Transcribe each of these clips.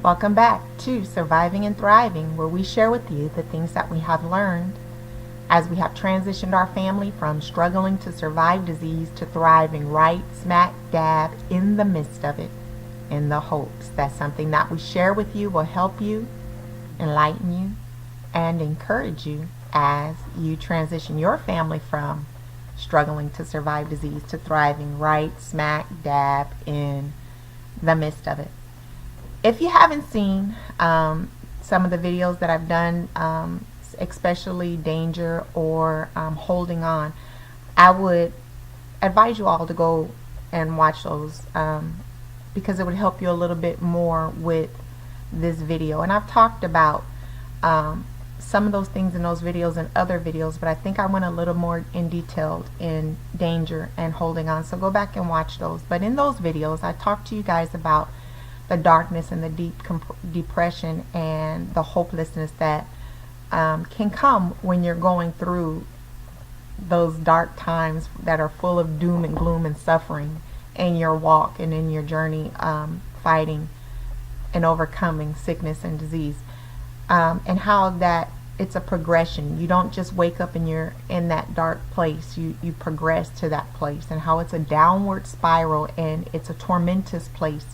Welcome back to Surviving and Thriving, where we share with you the things that we have learned as we have transitioned our family from struggling to survive disease to thriving right smack dab in the midst of it, in the hopes that something that we share with you will help you, enlighten you, and encourage you as you transition your family from struggling to survive disease to thriving right smack dab in the midst of it. If you haven't seen some of the videos that I've done, especially danger or holding on, I would advise you all to go and watch those because it would help you a little bit more with this video. And I've talked about some of those things in those videos and other videos, but I think I went a little more in detail in danger and holding on, so go back and watch those. But in those videos I talked to you guys about the darkness and the deep depression and the hopelessness that can come when you're going through those dark times that are full of doom and gloom and suffering in your walk and in your journey fighting and overcoming sickness and disease, and how that it's a progression. You don't just wake up and you're in that dark place. You progress to that place, and how it's a downward spiral and it's a tormentous place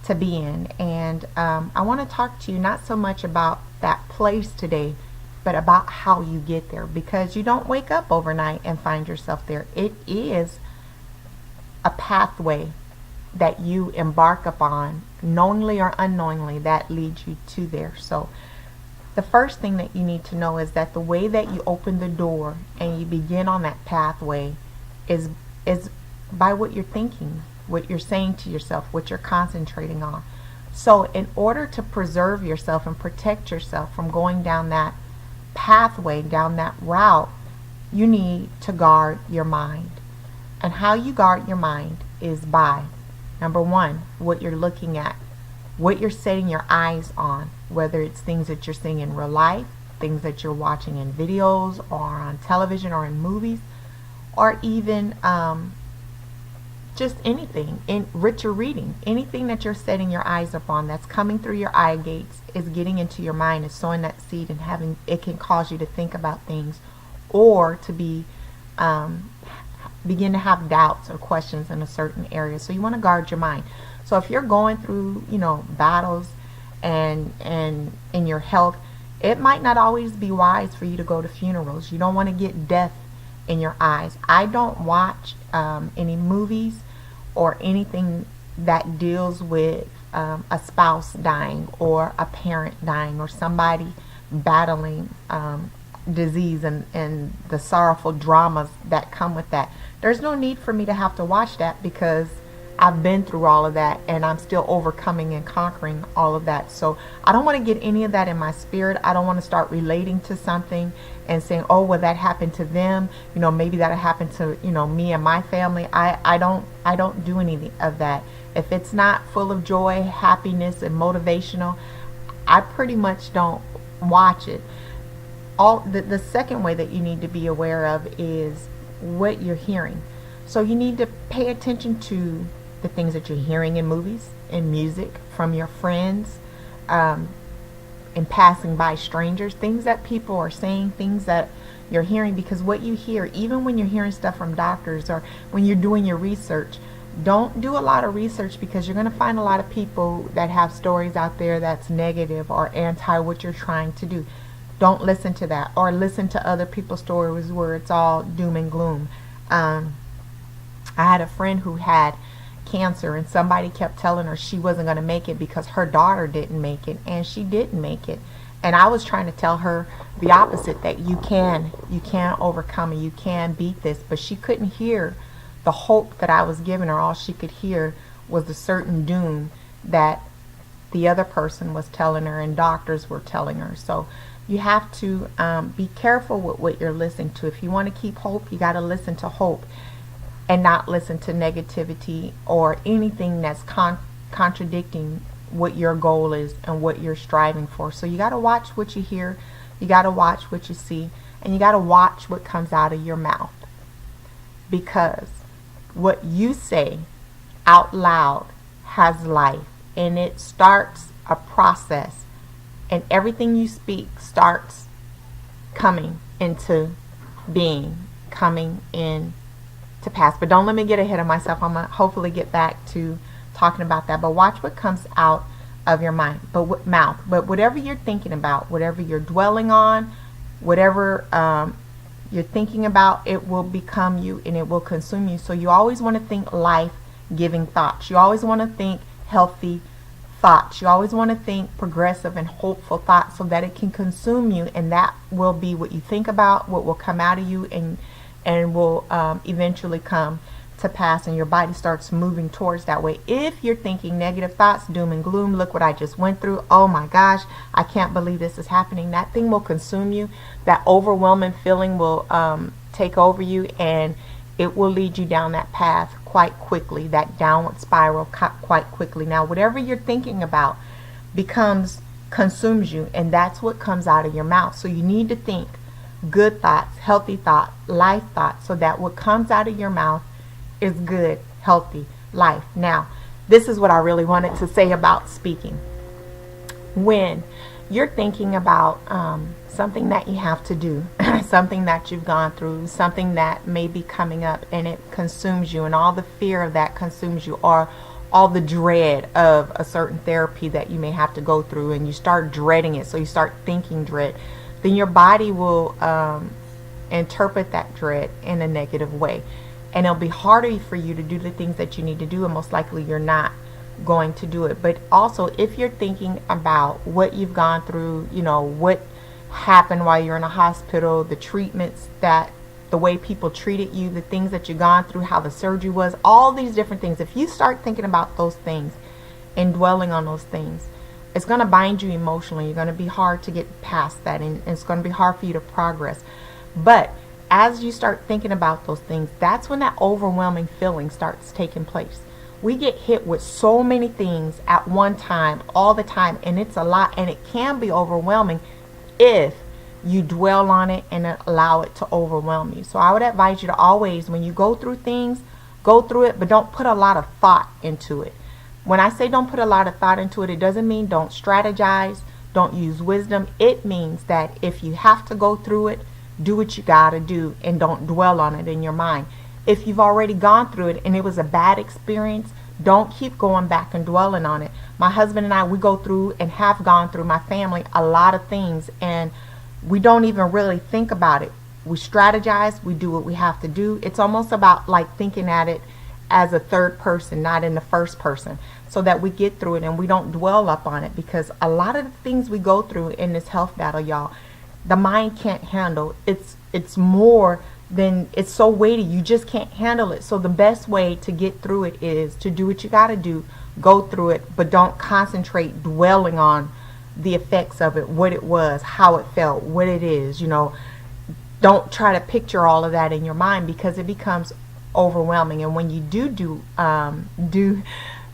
to be in. And I want to talk to you not so much about that place today, but about how you get there, because you don't wake up overnight and find yourself there. It is a pathway that you embark upon, knowingly or unknowingly, that leads you to there. So the first thing that you need to know is that the way that you open the door and you begin on that pathway is by what you're thinking, what you're saying to yourself, what you're concentrating on. So in order to preserve yourself and protect yourself from going down that pathway, down that route, you need to guard your mind. And how you guard your mind is by, number one, what you're looking at, what you're setting your eyes on, whether it's things that you're seeing in real life, things that you're watching in videos or on television or in movies, or even just anything in rich or reading. Anything that you're setting your eyes upon that's coming through your eye gates is getting into your mind, is sowing that seed, and having it can cause you to think about things or to be begin to have doubts or questions in a certain area. So you want to guard your mind. So if you're going through, battles and in your health, it might not always be wise for you to go to funerals. You don't want to get death in your eyes. I don't watch any movies or anything that deals with a spouse dying or a parent dying or somebody battling disease and the sorrowful dramas that come with that. There's no need for me to have to watch that, because I've been through all of that and I'm still overcoming and conquering all of that. So I don't want to get any of that in my spirit. I don't want to start relating to something and saying, oh, well, that happened to them, maybe that happened to me and my family. I don't do any of that. If it's not full of joy, happiness, and motivational, I pretty much don't watch it. The second way that you need to be aware of is what you're hearing. So you need to pay attention to the things that you're hearing in movies, in music, from your friends, in passing by strangers, things that people are saying, things that you're hearing. Because what you hear, even when you're hearing stuff from doctors or when you're doing your research, don't do a lot of research, because you're going to find a lot of people that have stories out there that's negative or anti what you're trying to do. Don't listen to that, or listen to other people's stories where it's all doom and gloom. I had a friend who had cancer, and somebody kept telling her she wasn't going to make it because her daughter didn't make it, and she didn't make it. And I was trying to tell her the opposite, that you can overcome it, you can beat this. But she couldn't hear the hope that I was giving her. All she could hear was the certain doom that the other person was telling her and doctors were telling her. So you have to be careful with what you're listening to. If you want to keep hope, you got to listen to hope and not listen to negativity or anything that's contradicting what your goal is and what you're striving for. So you got to watch what you hear, you got to watch what you see, and you got to watch what comes out of your mouth, because what you say out loud has life and it starts a process, and everything you speak starts coming into being, coming in to pass. But don't let me get ahead of myself. I'm going to hopefully get back to talking about that. But watch what comes out of your mind, mouth. But whatever you're thinking about, whatever you're dwelling on, whatever you're thinking about, it will become you and it will consume you. So you always want to think life-giving thoughts. You always want to think healthy thoughts. You always want to think progressive and hopeful thoughts so that it can consume you, and that will be what you think about, what will come out of you, and will eventually come to pass, and your body starts moving towards that way. If you're thinking negative thoughts, doom and gloom, look what I just went through, oh my gosh, I can't believe this is happening, that thing will consume you. That overwhelming feeling will take over you, and it will lead you down that path quite quickly, that downward spiral quite quickly. Now, whatever you're thinking about consumes you, and that's what comes out of your mouth. So you need to think good thoughts, healthy thoughts, life thoughts, so that what comes out of your mouth is good, healthy life. Now, this is what I really wanted to say about speaking. When you're thinking about something that you have to do, something that you've gone through, something that may be coming up, and it consumes you, and all the fear of that consumes you, or all the dread of a certain therapy that you may have to go through, and you start dreading it, so you start thinking dread, then your body will interpret that dread in a negative way. And it'll be harder for you to do the things that you need to do, and most likely you're not going to do it. But also, if you're thinking about what you've gone through, you know, what happened while you're in a hospital, the treatments, that the way people treated you, the things that you've gone through, how the surgery was, all these different things, if you start thinking about those things and dwelling on those things, it's going to bind you emotionally. You're going to be hard to get past that, and it's going to be hard for you to progress. But as you start thinking about those things, that's when that overwhelming feeling starts taking place. We get hit with so many things at one time, all the time, and it's a lot, and it can be overwhelming if you dwell on it and allow it to overwhelm you. So I would advise you to always, when you go through things, go through it, but don't put a lot of thought into it. When I say don't put a lot of thought into it, it doesn't mean don't strategize, don't use wisdom. It means that if you have to go through it, do what you gotta do, and don't dwell on it in your mind. If you've already gone through it and it was a bad experience, don't keep going back and dwelling on it. My husband and I, we go through and have gone through, my family, a lot of things, and we don't even really think about it. We strategize, we do what we have to do. It's almost about like thinking at it as a third person, not in the first person, so that we get through it and we don't dwell up on it, because a lot of the things we go through in this health battle, y'all, the mind can't handle. It's more than, it's so weighty, you just can't handle it. So the best way to get through it is to do what you got to do, go through it, but don't concentrate dwelling on the effects of it, what it was, how it felt, what it is, you know. Don't try to picture all of that in your mind, because it becomes overwhelming. And when you do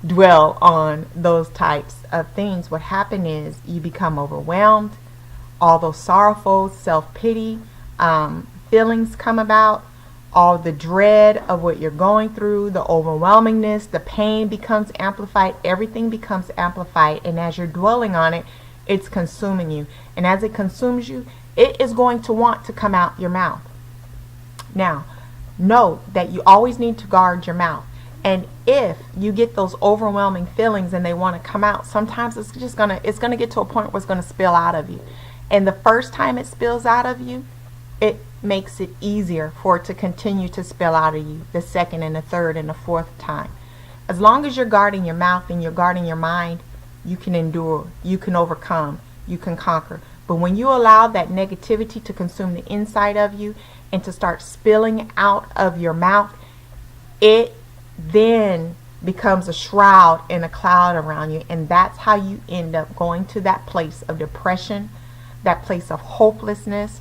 dwell on those types of things, what happens is you become overwhelmed. All those sorrowful, self-pity feelings come about. All the dread of what you're going through, the overwhelmingness, the pain becomes amplified. Everything becomes amplified. And as you're dwelling on it, it's consuming you. And as it consumes you, it is going to want to come out your mouth. Now, know that you always need to guard your mouth. And if you get those overwhelming feelings and they want to come out, sometimes it's gonna get to a point where it's gonna spill out of you. And the first time it spills out of you, it makes it easier for it to continue to spill out of you the second and the third and the fourth time. As long as you're guarding your mouth and you're guarding your mind, you can endure, you can overcome, you can conquer. But when you allow that negativity to consume the inside of you and to start spilling out of your mouth, it then becomes a shroud and a cloud around you. And that's how you end up going to that place of depression, that place of hopelessness,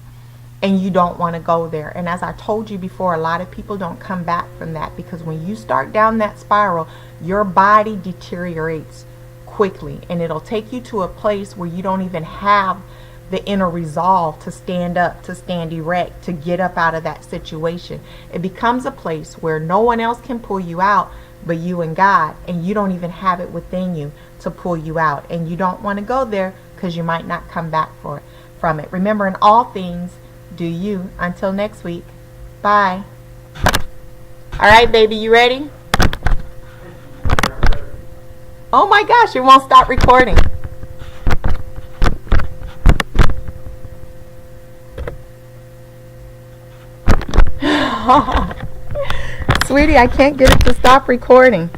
and you don't want to go there. And as I told you before, a lot of people don't come back from that, because when you start down that spiral, your body deteriorates quickly, and it'll take you to a place where you don't even have the inner resolve to stand up, to stand erect, to get up out of that situation. It becomes a place where no one else can pull you out, but you and God, and you don't even have it within you to pull you out, and you don't want to go there because you might not come back from it. Remember, in all things, do you. Until next week. Bye. All right, baby, you ready? Oh my gosh, it won't stop recording. Sweetie, I can't get it to stop recording.